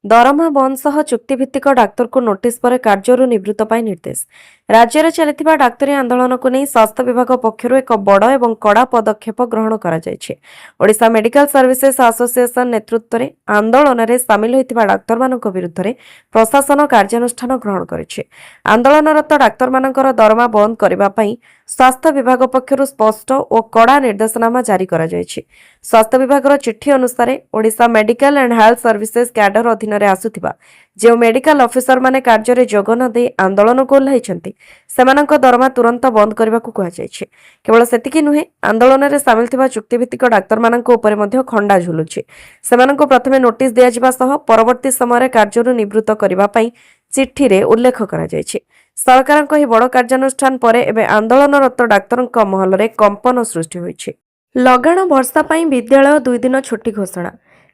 दरमा बंद सह चुक्तिभित्तिक डाक्तर को नोटिस पर कार्यरू निवृत्त पाई निर्देश। राज्य में चलता डाक्तरी आंदोलन को नहीं स्वास्थ्य विभाग पक्षर एक बड़ और कड़ा पदक्षेप ग्रहण कर मेडिकल सर्विसेज एसोसिएशन नेतृत्व में आंदोलन में सामिल होता डाक्तर मान विरुद्ध में प्रशासन कार्यानुष्ठान ग्रहण कर आंदोलनरत डाक्तर मान दरमा बंद करने स्वास्थ्य विभाग पक्षर स्पष्ट और कड़ा निर्देशनामा जारी कर स्वास्थ्य विभाग चिठी अनुसार Odisha medical and health services cadre अधीन आसुथिबा जो मेडिकल ऑफिसर माने कार्य जोग न दे आंदोलन को ओह्लाइछन्ति सेमानक दरमा तुरंत बंद करने को कुहाଯାଇଛି। केवल सेतिकी नुहे आंदोलन में सामिल थिबा चुक्तिभित्तिक डाक्तर मानक उपरे मध्य खंडा झुलुछि। सेमानक प्रथमे नोटिस दिया जिबा सह परवर्ती समय कार्यरू निवृत्त करबा पई चिठी रे उल्लेख करा जायछि। सरकारक ही बड़ कार्यानुष्ठान परे एबे आंदोलनरत डाक्तरक महल रे कंपन सृष्टि होइछि। लगाण वर्षा पई विद्यालय 2 दिन छुट्टी घोषणा।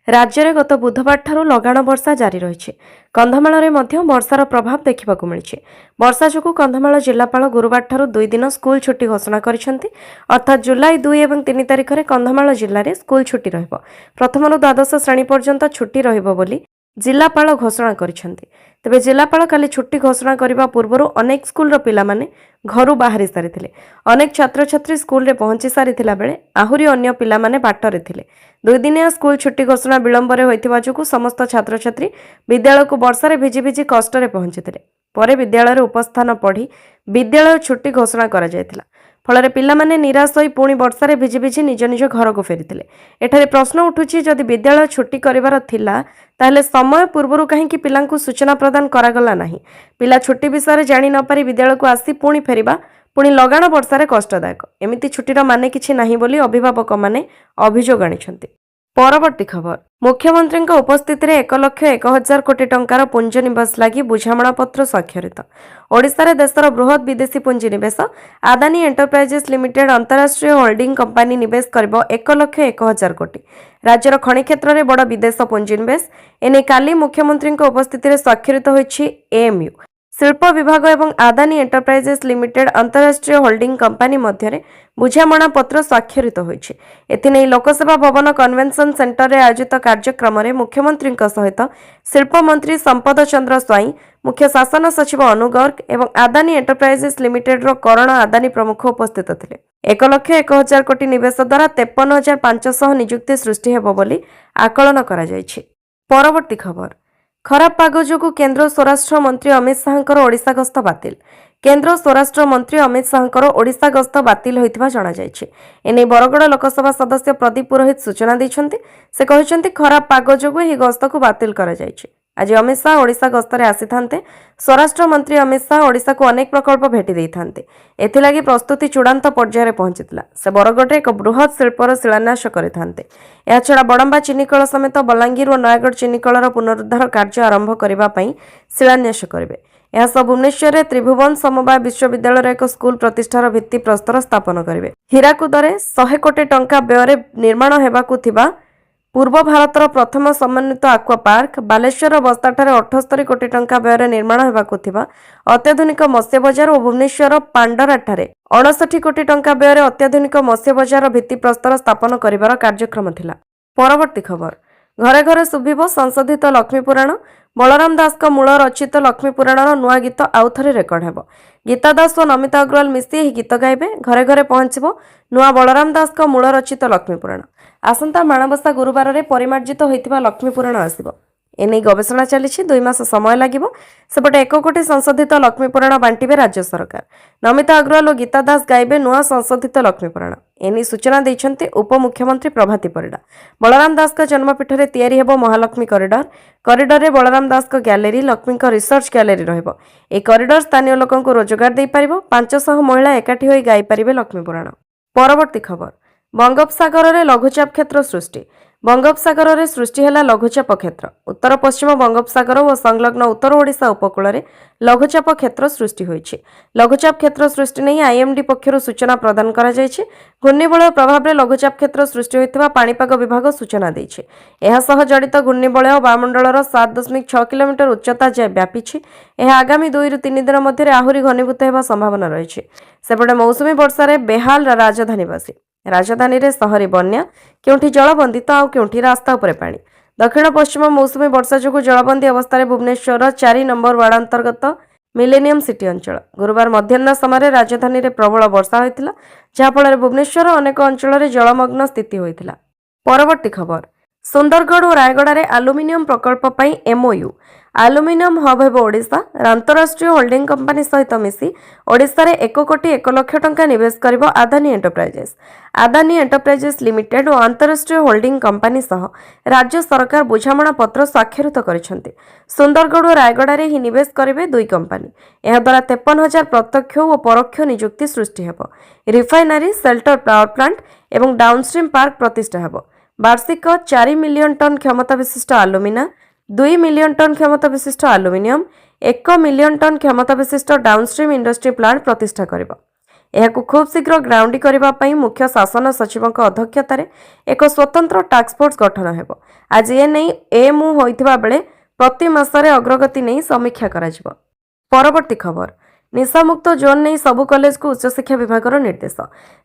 राज्य में गत बुधवार ठारू लगाण वर्षा जारी रही। कंधमाल में मध्य वर्षार प्रभाव देखा मिली। वर्षा जो कंधमाल जिलापाल गुरुवार ठारू 2 दिन स्कूल छुट्टी घोषणा करछन्ति। अर्थात जुलाई 2 और 3 तारिख में कंधमाल जिले में स्कूल छुट्टी रहिबो। प्रथम द्वादश श्रेणी पर्यंत छुट्टी रहिबो बोली जिलापाल घोषणा करछन्ति। तेबे जिलापाल काली छुट्टी घोषणा करने पूर्व अनेक स्कूल पिला माने घरू बाहरी सारी अनेक छात्र छात्री स्कूल रे पहुंची सारी बेले आहुरी अन्य पिला माने बाटरे थिले। 2 दिनिया स्कूल छुट्टी घोषणा विलंब होइथिबा जोगु समस्त छात्र छात्री विद्यालय को वर्षा भिजी भिजी कष्ट रे पहुंचीथिले। परे विद्यालय उपस्थान पढ़ी विद्यालय छुट्टी घोषणा करा जायतिला। फल पिला माने निराश होई पुणी वर्षा रे भिजी भिजी निज निज घर को फेरिथिले। एठारे प्रश्न उठुछि जदि विद्यालय छुट्टी करिवार थिला ताहले समय पूर्वरु काहेकि पिलांकु सूचना प्रदान करागला नाही। पिला छुट्टी विषय जानि न पारि विद्यालय को आसी पुणी फेरिबा पुणी लगाण वर्षारे कष्टदायक। एमिति छुट्टीर माने किछि नाही बोली अभिभावक माने अभियोग आनिछन्ति। परवर्ती खबर मुख्यमंत्री उपस्थित 1,01,000 कोटी टंकार पुंजीनिवेश लगी बुझामणापत्र स्वाक्षरित। ओडिशा रे देशर बृहत विदेशी पुंजीनिवेश आदानी एंटरप्राइजेस लिमिटेड अंतरराष्ट्रीय होल्डिंग कंपनी निवेश करिबो 1,01,000 कोटी। राज्यर खनि क्षेत्र में बड़ विदेश पुंजीनिवेश एने काली मुख्यमंत्री उपस्थित स्वाक्षरित होइछि। एएमयू शिल्प विभाग एवं आदानी एंटरप्राइजेस लिमिटेड अंतरराष्ट्रीय होल्डिंग कंपनी मध्य बुझामणा पत्र स्वाक्षरित होइछि। एथिनै लोकसेवा भवन कन्वेंशन सेंटर रे आयोजित कार्यक्रम में मुख्यमंत्री सहित शिल्प मंत्री संपद चंद्र स्वाई, मुख्य शासन सचिव अनु गर्ग एवं आदानी एंटरप्राइजेस लिमिटेड रो करण आदानी प्रमुख उपस्थित थिले। 1,01,000 कोटी निवेश द्वारा 53,500 नियुक्ति सृष्टि हेबो बोली आकलन करा जायछि। परवर्ती खबर खराब पाग जोगु केंद्र स्वराष्ट्र मंत्री अमित शाहଙ୍କର ओडिशा गस्त बातिल। केंद्र स्वराष्ट्र मंत्री अमित शाहଙ୍କର ओडिशा गस्त बातिल होइथिबा जणा जायछि। एने बरगड़ लोकसभा सदस्य प्रदीप पुरोहित सूचना दैछन्ति। से कहिसन्ति खराब पाग जोगु ही गस्त को बातिल करा जायछि। आज अमित शाह ओडिशा गस्तरे आसीथान्ते। स्वराष्ट्र मंत्री अमित शाह ओडिशा को अनेक प्रकल्प भेटी दैथान्ते। एथिलागि प्रस्तुति चूड़ांत पर्यायर पहुंचितला। से बरगड़े एक बृहत शिल्पर शिलान्यास करिथान्ते। या छड़ा बड़ंबा चिनीकल समेत बलांगीर और नयागढ़ चिनीकलर पुनरुद्धार कार्य आरंभ करबा पई शिलान्यास करिवे। यह भुवनेश्वर में त्रिभुवन समवाय विश्वविद्यालय एक स्कूल प्रतिष्ठार भित्ति प्रस्तर स्थापन करेंगे। हीराकुदरे 100 कोटी टंका व्यय निर्माण हेबाकु थिबा पूर्व भारतर प्रथम समन्वित आक्वा पार्क, बालेश्वर बस्ताठारे 78 कोटी टंका व्यय निर्माण हेबाकु थिबा अत्याधुनिक मत्स्य बजार और भुवनेश्वर पांडराठारे 59 कोटी टंका व्यय अत्याधुनिक मत्स्य बजार भित्ति प्रस्तर स्थापन करिवार कार्यक्रम थिला। परवर्ती खबर घरे घरे शुभिबो संशोधित लक्ष्मी पुराण। बलराम दास का मूल रचित लक्ष्मी पुराणर नुआ गीत आउ थे रेकर्ड हेबो। गीता दास और नमिता अग्रवाल मिसी यह गीत गाइबे। घरे घरे पहुंचबो नुआ बलराम दास का मूल रचित लक्ष्मी पुराण। आसंता माणबसा गुरुवार में परिमार्जित होइथिबा लक्ष्मी पुराण आसिबो। एने गवेषणा चली 2 मास समय लगिबो। सेपटे 1 कोटी संशोधित लक्ष्मी पुराण बांटिबे राज्य सरकार। नमिता अग्रवाल और गीता दास गाइबे नुआ संशोधित लक्ष्मी पुराण। एनी सूचना दैछन्ते उपमुख्यमंत्री प्रभाती परिडा। बलराम दास का जन्मपीठ में तैयारी हेबो महालक्ष्मी कॉरिडोर। कॉरिडोर रे बलराम दास का गैलेरी, लक्ष्मी का रिसर्च गैलेरी रहिबो। ए कॉरिडोर स्थानीय लोकन को रोजगार दे पारिबो। 500 महिला एकाठी होई गाई पारिबे लक्ष्मी पुराण। परवर्ती खबर बंगोपसागर रे लघुचाप क्षेत्र सृष्टि। बंगोपसागर रे सृष्टि हेला लघुचाप क्षेत्र। उत्तर पश्चिम बंगोपसागर और संलग्न उत्तर ओडिशा उपकूल रे लघुचाप क्षेत्र सृष्टि होइछि। लघुचाप क्षेत्र सृष्टि नहीं आईएमडी पक्षर सूचना प्रदान करा जायछि। घूर्णिबलय प्रभाव में लघुचाप क्षेत्र सृष्टि होइतिबा पाणीपाग विभाग सूचना दैछि। एहा सह जड़ित घूर्णिबलय वायुमंडलर 7.6 किलोमीटर उच्चता जाय व्यापीछि। एहा आगामी 2 ରୁ 3 दिन मध्य आहुरी घनीभूत हेबा संभावना रहिछि। सेपटे मौसुमी वर्षा रे बेहाल राजधानीवासी। राजधानी रे सहरी बन्या, केउठी जलबंदित आउ केउठी रास्ता उपरे पानी। दक्षिण पश्चिम मौसुमी वर्षा जो जलबंदी अवस्था भुवनेश्वर 4 नंबर वार्ड अंतर्गत मिलेनियम सिटी अंचल गुरुवार मध्याह्न समय राजधानी में प्रबल वर्षा होता जहाँफल भुवनेश्वर अनेक अंचल जलमग्न स्थिति होता। परवर्ती खबर सुंदरगढ़ और रायगड़ा रे आलुमिनियम प्रकल्प पर एमओयू आलुमिनियम हब हेब ओडिशा अंतरराष्ट्रीय होल्डिंग कंपनी सहित मिसी ओडिशा रे 1 कोटी 1 लाख टंका निवेश करिबो आदानी एंटरप्राइजेस लिमिटेड और अंतरराष्ट्रीय होल्डिंग कंपनी सह राज्य सरकार बुझामणा पत्र स्वाक्षरित करिसेंति। सुंदरगढ़ और रायगड़ा रे ही निवेश करिवे दुई कंपनी। एहा द्वारा 53,000 प्रत्यक्ष और परोक्ष नियुक्ति सृष्टि हेबो। रिफाइनरी सेल्टर पावर प्लांट एवं डाउनस्ट्रीम पार्क प्रतिष्ठा हेबो। वार्षिक 4 मिलियन टन क्षमता विशिष्ट आलुमिना 2 मिलियन टन क्षमता विशिष्ट आलुमिनियम 1 मिलियन टन क्षमता विशिष्ट डाउनस्ट्रीम इंडस्ट्री प्लांट प्रतिष्ठा करिबो। एहाकु खूब शीघ्र ग्राउंडी करिबा पई मुख्य शासन सचिवक अध्यक्षतार एक स्वतंत्र टास्क फोर्स गठन हेबो। आज ए नै एमओ होइथिबा बेले प्रति मासरे अग्रगति नै समीक्षा कराजिबो। परवर्ती खबर निशामुक्त जोन नहीं सबु कॉलेज को उच्च शिक्षा विभाग निर्देश।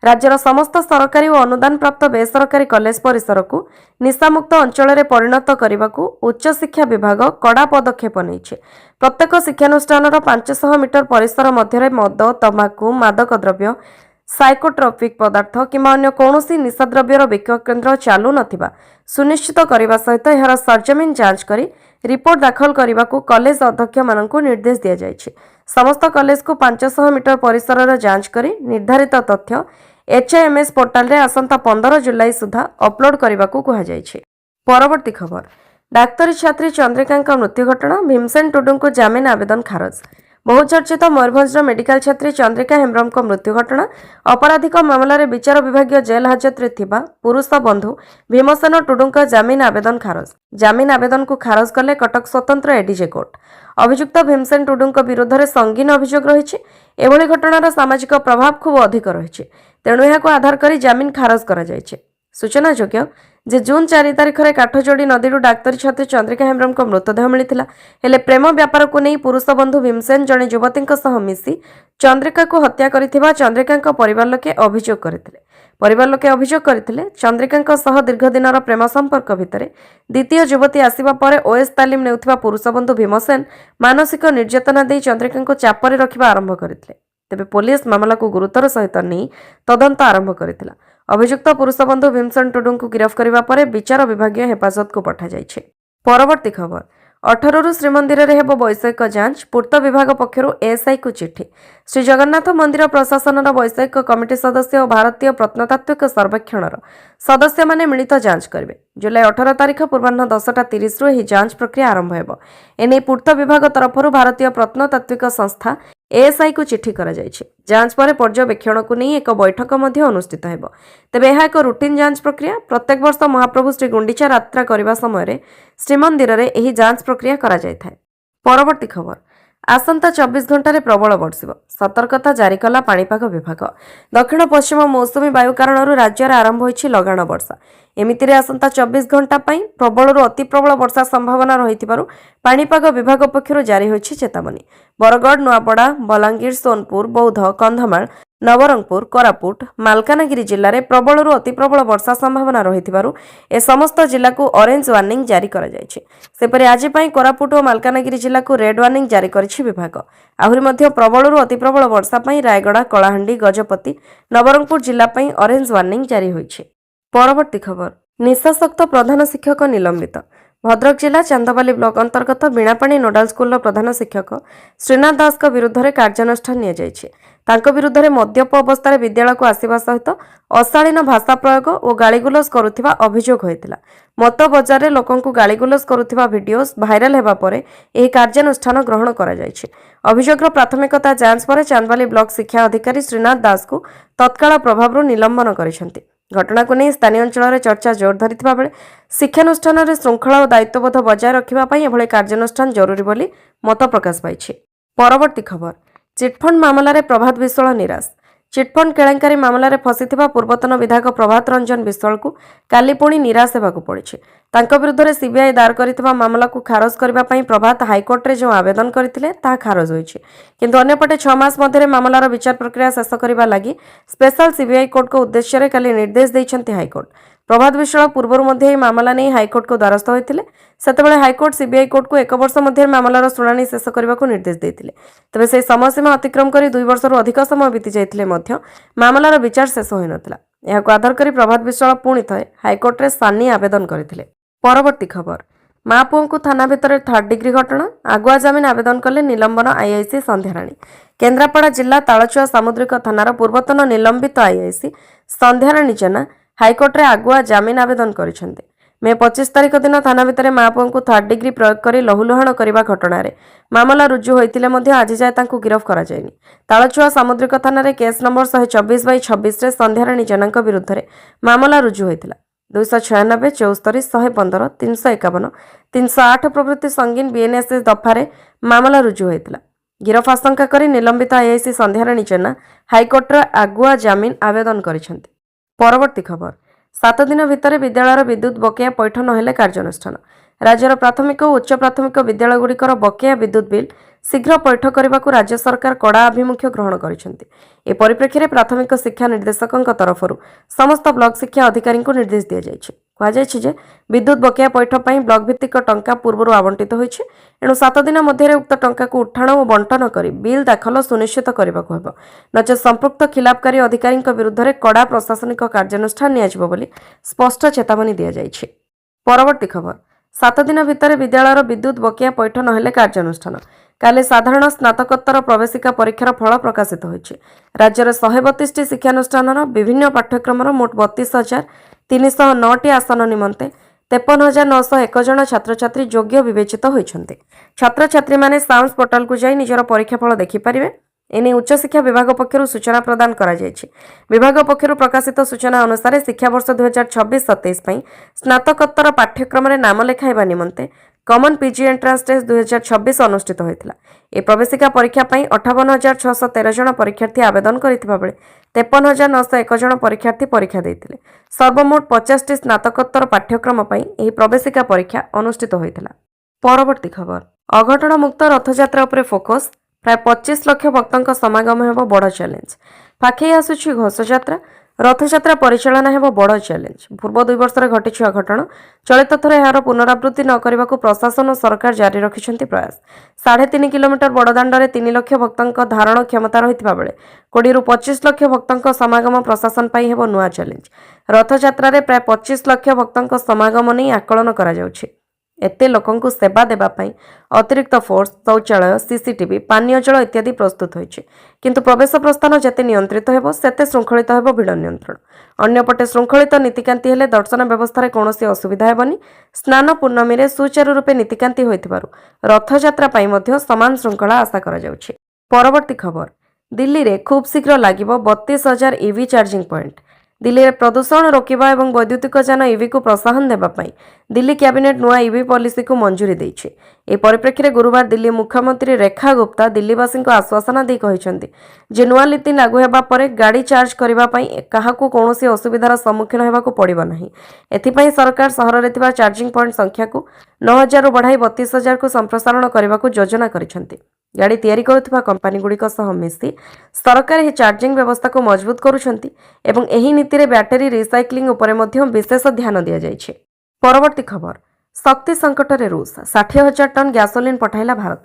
राज्यर समस्त सरकारी और अनुदान प्राप्त बेसरकारी कॉलेज परिसर को निशामुक्त अंचल में परिणत करने को उच्च शिक्षा विभाग कड़ा पदक्षेप नहीं। प्रत्येक शिक्षानुष्ठान 500 मीटर परिसर मध्य मद तंबाकू मादक द्रव्य साइकोट्रोपिक पदार्थ किंवा अन्य कौनसी निशाद्रव्यर विक्रय केन्द्र चालू नथिबा सुनिश्चित करने सहित यार सरजमीन जांच करी रिपोर्ट दाखल करने को कॉलेज अध्यक्ष मानक निर्देश दि जायछि। समस्त कॉलेज को 500 मीटर परिसर जांच करी निर्धारित तथ्य HMS पोर्टाल रे आसंता 15 जुलाई सुधा अपलोड करने को कहुଯାଇଛି। परवर्ती खबर डाक्तरी छात्री चंद्रिका मृत्यु घटना भीमसेन टुडू को जामिन आवेदन खारज। बहुचर्चित मयूरभंज मेडिकल छात्री चंद्रिका हेम्ब्रम को मृत्यु घटना अपराधिक मामलें विचार विभाग जेल हाजत रे थिबा पुरुष बंधु भीमसेन टुडू जामिन आवेदन खारज। जामिन आवेदन को खारज कले कटक स्वतंत्र एडीजे कोर्ट। अभियुक्त भीमसेन टुडू विरोध में संगीन अभियोग रही एभली घटनार सामाजिक प्रभाव खूब अधिक रही तेणु यह आधार कर जामिन खारज कर सूचना योग्य जे जून 4 तारिख में काठजोड़ी नदी डाक्तरी छात्री चंद्रिका हेम्ब्रम को मृतदेह मिलता हेले प्रेम व्यापार को नहीं पुरुष बंधु भीमसेन जड़े युवती मिसी चंद्रिका को हत्या कर चंद्रिका परिवार लोके अभियोग करते चंद्रिका सह दीर्घ दिन प्रेम संपर्क भितर द्वितीय युवती आसवा पर ओएस तालीम नेउथिबा पुरुष बंधु भीमसेन मानसिक निर्यातना दे चंद्रिका को चापरे रखा आरंभ करते। तेबे पुलिस मामला को गुरुतर सहित नहीं तदंत आरंभ करथिला। अभियुक्त पुरुष बंधु भीमसेन टुडू को गिरफ्त करने पर विचार विभाग हेफाजत को पठा जाइछे। परवर्ती खबर 18 रु श्रीमंदिर रे हेबो वैषयिक जांच पूर्त विभाग पक्षरु एएसआई को चिठी। श्री जगन्नाथ मंदिर प्रशासन वैषयिक कमिटी सदस्य और भारतीय प्रत्नतात्विक सर्वेक्षण सदस्य माने मिलित जांच करेंगे। जुलाई 18 तारिख पूर्वाह्न 10:30 रु जांच प्रक्रिया आरंभ हेबो। एने पूर्त विभाग तरफ भारतीय प्रत्नतात्विक संस्था एएसआई को चिठी करा जायछि। जांच पर पर्यवेक्षण को नहीं एक बैठक मध्य अनुष्ठित हेबो। तेबे यह एक रूटीन जांच प्रक्रिया। प्रत्येक वर्ष महाप्रभु श्री गुंडीचा यात्रा करने समय श्रीमंदिर रे एही जांच प्रक्रिया करा जायथाय। परवर्ती खबर आसंता 24 घंटे प्रबल वर्षिब सतर्कता जारी कला पाणीपाग विभाग। दक्षिण पश्चिम मौसुमी वायु कारण राज्य में आरंभ होइछि लगाण वर्षा। एमितिरे आसंता 24 घंटा प्रबल अति प्रबल वर्षा संभावना रही पाणीपाग विभाग पक्षरु जारी होइछि चेतावनी। बरगढ़ नुआपड़ा बलांगीर सोनपुर बौद्ध कंधमाल नवरंगपुर कोरापुट मालकानगिरी जिले में प्रबल अति प्रबल वर्षा संभावना रही ए समस्त जिला को ऑरेंज वार्निंग जारी करा जायछि। सेपरि आज कोरापुट और मालकानगिरी जिला को रेड वार्निंग जारी करिछि विभाग। आहुरी मध्य प्रबल अति प्रबल वर्षा रायगड़ा कलाहांडी गजपति नवरंगपुर जिला ऑरेंज वार्निंग जारी होइछि। परवर्ती खबर निशाशक्त प्रधान शिक्षक निलंबित। भद्रक जिला चांदबाली ब्लॉक अंतर्गत बीणापाणी नोडाल स्कूल प्रधान शिक्षक श्रीनाथ दास विरुद्ध में कार्यानुष्ठान निया विरुद्ध में मद्यप अवस्था विद्यालय को आसवा सहित अशालीन भाषा प्रयोग और गाड़ीगुलज करुवा अभियोग होता। मत बजार में लोक गाड़ीगुलज करुवा भिडियोस भाइराल होगा पर यह कार्यानुष्ठान ग्रहण कर प्राथमिकता जांच पर चांदबाली ब्लॉक शिक्षा अधिकारी श्रीनाथ दास को तत्काल प्रभाव निलंबन कर घटना को नहीं स्थानीय अंचल में चर्चा जोर धरी बेले शिक्षानुष्ठान में श्रृंखला और दायित्वबोध बजाय रखापी एभली कार्यानुष्ठान जरूरी बोली मत प्रकाश पाई। परवर्ती खबर चिटफंड मामलें प्रभात विश्वाल निराश। चिटफंड केलेंकारी मामलें फसीथिबा पूर्वतन विधायक प्रभात रंजन विश्वाल को काली पुणी निराश होगाकू पड़िछि। तांको विरुद्ध में सीबीआई दायर करिथिबा मामला को खारज करने प्रभात हाईकोर्ट रे जो आवेदन करथिले ता खारज होइछि। किंतु अन्यपटे 6 मास मध्य मामलार विचार प्रक्रिया शेष करने लगी स्पेशल सीबीआई कोर्ट को उद्देश्य काली निर्देश दैछन्ति हाईकोर्ट। प्रभात विश्वाल पूर्व मामला नहीं हाइकोर्ट को द्वारस्थ होते सेतेबेले हाइकोर्ट सीबीआई कोर्ट को 1 वर्ष मध्य मामलार शुणाणी शेष करने को निर्देश देते तेज से समयसीमा अतिक्रम कर 2 वर्ष अधिक समय बीती जाते मामलार विचार शेष हो नाला यह आधार कर प्रभात विश्वाल पुणी थे हाइकोर्ट में सानी आवेदन करते। परवर्ती खबर माँ पुओं को थाना भितर 3rd डिग्री घटना आगुआ जमीन आवेदन कले निलंबन आईआईसी संध्याराणी। केन्द्रापड़ा जिला तालचुआ सामुद्रिक थानार पूर्वतन निलंबित आईआईसी संध्याराणी जेना हाइकोर्ट रे आगुआ जमीन आवेदन करिसेंते। मे 25 तारिख दिन थाना भितर माँ पुओं को 3rd डिग्री प्रयोग कर लहुलुहाण करने घटना मामला रुजु होते आज जाए गिरफ कराଯାଇନି। तालचुआ सामुद्रिक थाना केस नंबर 124/26 रे संध्याराणी जेना विरुद्ध में मामला रुजु होता 296, 74, 115, 351, 308 प्रभृति संगीन बीएनएसएस दफारे मामला रुजु होता। गिरफ आशंका कर निलंबित आईआईसी संध्याराणी जेना हाइकोर्ट आगुआ जमीन आवेदन करिसेंते। परवर्ती खबर 7 दिन भितर विद्यालयर विद्युत बकेया पैठ नहेले कार्यानुष्ठान। राज्यर प्राथमिक और उच्च प्राथमिक विद्यालयगुड़िकर बकेया विद्युत बिल शीघ्र पैठ करने को राज्य सरकार कड़ा आभिमुख्य ग्रहण करिसेंते। ए परिप्रेक्षी में प्राथमिक शिक्षा निर्देशकों तरफ समस्त ब्लॉक शिक्षा अधिकारी को निर्देश दि जाइए। कहुଯାଇଛି विद्युत बकेया पैठ पर ब्लॉक भित्तिक टंका पूर्व आवंटित होइछि एणु 7 दिन मध्य उक्त टंका को उठाण और बंटन कर बिल दाखल सुनिश्चित करने को हेब नचेत संपृक्त खिलापकारी अधिकारी विरुद्ध में कड़ा प्रशासनिक कार्यानुष्ठान नियाजिबो बोली स्पष्ट चेतावनी दि जाइए। परवर्ती खबर 7 दिन भितर विद्यालयर विद्युत बकेया पैठ नहेले कार्यानुष्ठान। काले साधारण स्नातकोत्तर प्रवेशिका परीक्षार फल प्रकाशित होइछि। राज्यर 132टी शिक्षानुष्ठान विभिन्न पाठ्यक्रम मोट 32,309टी आसन निमंते 53,901 जन छात्र छात्री योग्य विवेचित होइछन्ते। छात्र छात्री माने साउंस पोर्टाल को जाई निजर परीक्षा फल देखि पारिबे। एने उच्च शिक्षा विभाग पक्षर सूचना प्रदान करा जायछि। विभाग पक्षर प्रकाशित सूचना अनुसार शिक्षा वर्ष 2026-27 पई स्नातकोत्तर पाठ्यक्रम रे नाम लेखाइबा निमंते कॉमन पीजी एंट्रांस टेस्ट 2026 अनुष्ठित होइतिला। ए प्रवेशिका परीक्षा पई 58,613 जन परीक्षार्थी आवेदन करिथिबा बेले 53,901 जन परीक्षार्थी परीक्षा देइतिले। सर्वमोट 50टी स्नातकोत्तर पाठ्यक्रम पई एही प्रवेशिका परीक्षा अनुष्ठित होइतिला। परवर्ती खबर अघटन मुक्त रथयात्रा उपरे फोकस प्राय 25 लाख भक्तों समागम हेब बड़ चैलेंज। पाखई आसुछि घोषयात्रा रथयात्रा परिचालना हेब बड़ चैलेंज। पूर्व 2 वर्ष घटी अघटन चलित थर यार पुनरावृत्ति न करने को प्रशासन और सरकार जारी रखिछन्ति प्रयास। 3.5 किलोमीटर बड़दाण्डे 3 लाख भक्तों धारण क्षमता रही बेले 20 ରୁ 25 लाख भक्तों समागम प्रशासन पाई हेब नुआ चैलेंज। रथयात्रा रे प्राय 25 लाख भक्तों समागम नहीं आकलन करा जाउछि। एते लोकंकु सेवा देबा पई अतिरिक्त फोर्स शौचालय सीसीटीवी पानीय जल इत्यादि प्रस्तुत होइछि किंतु प्रवेश प्रस्थान जेते नियंत्रित हेबो सेते श्रृंखलित हेबो भिड़ नियंत्रण। अन्यपटे श्रृंखलित नीतिकांति हेले दर्शन व्यवस्था रे कोनोसी असुविधा हेबनी। स्नान पूर्णमी रे सुचारू रूपे नीतिकांति होइथिबारु रथयात्रा पई मध्य समान श्रृंखला आशा करा जाउछि। परवर्ती खबर दिल्ली रे खूब शीघ्र लागिबो 32,000 ईवी चार्जिंग पॉइंट। दिल्ली में प्रदूषण रोकवा और वैद्युतिक यान ईवी को प्रोत्साहन देवाई दिल्ली कैबिनेट नुआ ईवी पॉलिसी को मंजूरी देइछि। ए परिप्रेक्षी में गुरुवार दिल्ली मुख्यमंत्री रेखा गुप्ता दिल्लीवासी आश्वासन दी कहते जे नुआ नीति लागू होगा पर गाड़ी चार्ज करने क्या कौन असुविधार सम्मुखीन होगा पड़ो ना। एथिपाई सरकार सहर में चार्जिंग पॉइंट संख्या को 9,000 बढ़ाई 32,000 को संप्रसारण करने को योजना करिसेंति। गाड़ी तैयारी करुवा कंपनी गुड़िक सह मिसी सरकार यह चार्जिंग व्यवस्था को मजबूत करुछंती एवं एही नीति रे बैटरी रिसाइक्लिंग उपरे मध्य विशेष ध्यान दिया जाइछे। परवर्ती खबर शक्ति संकट रे रूस 60,000 टन गैसोलीन पठाइला भारत।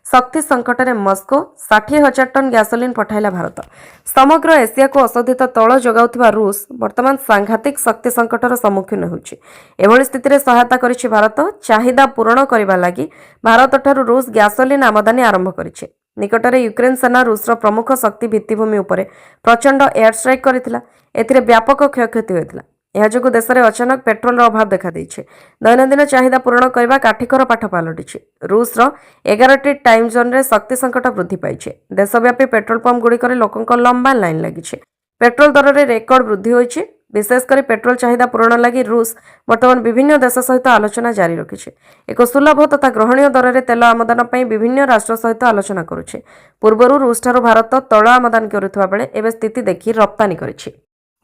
शक्ति संकट रे मस्को 60,000 टन गैसोलीन पठाइला भारत। समग्र एशिया को अशोधित तैल जोगाउथिबा रूस वर्तमान सांघातिक शक्ति संकटर सम्मुखीन होउछि। एभଳି स्थिति सहायता करिछि भारत। चाहिदा पूरण करबा लागि भारत ठारू रूस गैसोलीन आमदानी आरंभ करिछि। निकटरे यूक्रेन सेना रूसर प्रमुख शक्ति भित्तिभूमि उपरे प्रचंड एयर स्ट्राइक करथिला। एथिरे व्यापक क्षयक्षति होइथिला। यह जो देश में अचानक पेट्रोल अभाव देखा देइछे। दैनंदिन चाहिदा पूरण करने काठिकर पाठ पलटिछि। रूसर 11टी टाइम जोन रे शक्ति संकट वृद्धि पाइछे। देशव्यापी पेट्रोल पंप गुड़िकर लोकों लंबा लाइन लगी। पेट्रोल दर में रेकर्ड वृद्धि होइछे। विशेषकर पेट्रोल चाहिदा पूरण लगी रूस वर्तमान विभिन्न देश सहित आलोचना जारी रखिछे। एक सुलभ तथा ग्रहणीय दर में तेल आमदान पर विभिन्न राष्ट्र सहित आलोचना करुछे। पूर्व रूस ठारू भारत तैल आमदान करुवा बेले एवं स्थिति देखि रप्तानी करिछि।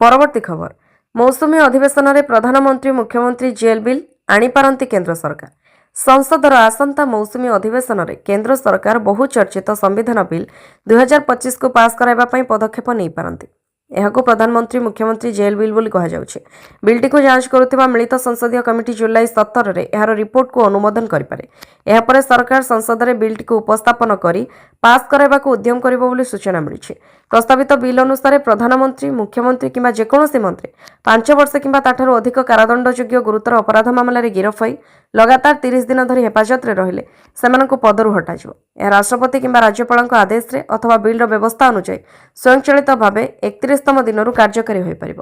परवर्ती खबर मौसुमी अधिवेशन में प्रधानमंत्री मुख्यमंत्री जेल बिल आनीपारती केंद्र सरकार। संसदर आसंता मौसुमी अधिवेशन में केंद्र सरकार बहुचर्चित संविधान बिल 2025 को पास कराइबा पई पदक्षेप नहीं पारती। ଏହାକୁ ପ୍ରଧାନମନ୍ତ୍ରୀ ମୁଖ୍ୟମନ୍ତ୍ରୀ ଜେଲ୍ ବିଲ୍ ବୋଲି କୁହାଯାଉଛି। ବିଲ୍ଟିକୁ ଯାଞ୍ଚ କରୁଥିବା ମିଳିତ ସଂସଦୀୟ କମିଟି ଜୁଲାଇ 17ରେ ଏହାର ରିପୋର୍ଟକୁ ଅନୁମୋଦନ କରିପାରେ। ଏହାପରେ ସରକାର ସଂସଦରେ ବିଲ୍ଟିକୁ ଉପସ୍ଥାପନ କରି ପାସ୍ କରାଇବାକୁ ଉଦ୍ୟମ କରିବ ବୋଲି ସୂଚନା ମିଳିଛି। ପ୍ରସ୍ତାବିତ ବିଲ୍ ଅନୁସାରେ ପ୍ରଧାନମନ୍ତ୍ରୀ, ମୁଖ୍ୟମନ୍ତ୍ରୀ କିମ୍ବା ଯେକୌଣସି ମନ୍ତ୍ରୀ 5 ବର୍ଷ କିମ୍ବା ତାଠାରୁ ଅଧିକ କାରାଦଣ୍ଡଯୋଗ୍ୟ ଗୁରୁତର ଅପରାଧ ମାମଲାରେ ଗିରଫ ହୋଇ ଲଗାତାର 30 ଦିନ ଧରି ହେଫାଜତରେ ରହିଲେ ସେମାନଙ୍କୁ ପଦରୁ ହଟାଯିବ। ଏହା ରାଷ୍ଟ୍ରପତି କିମ୍ବା ରାଜ୍ୟପାଳଙ୍କ ଆଦେଶରେ ଅଥବା ବିଲ୍ର ବ୍ୟବସ୍ଥା ଅନୁଯାୟୀ ସ୍ୱୟଂଚାଳିତ ଭାବେ 31ତମ ଦିନରୁ କାର୍ଯ୍ୟକାରୀ ହୋଇପାରିବ।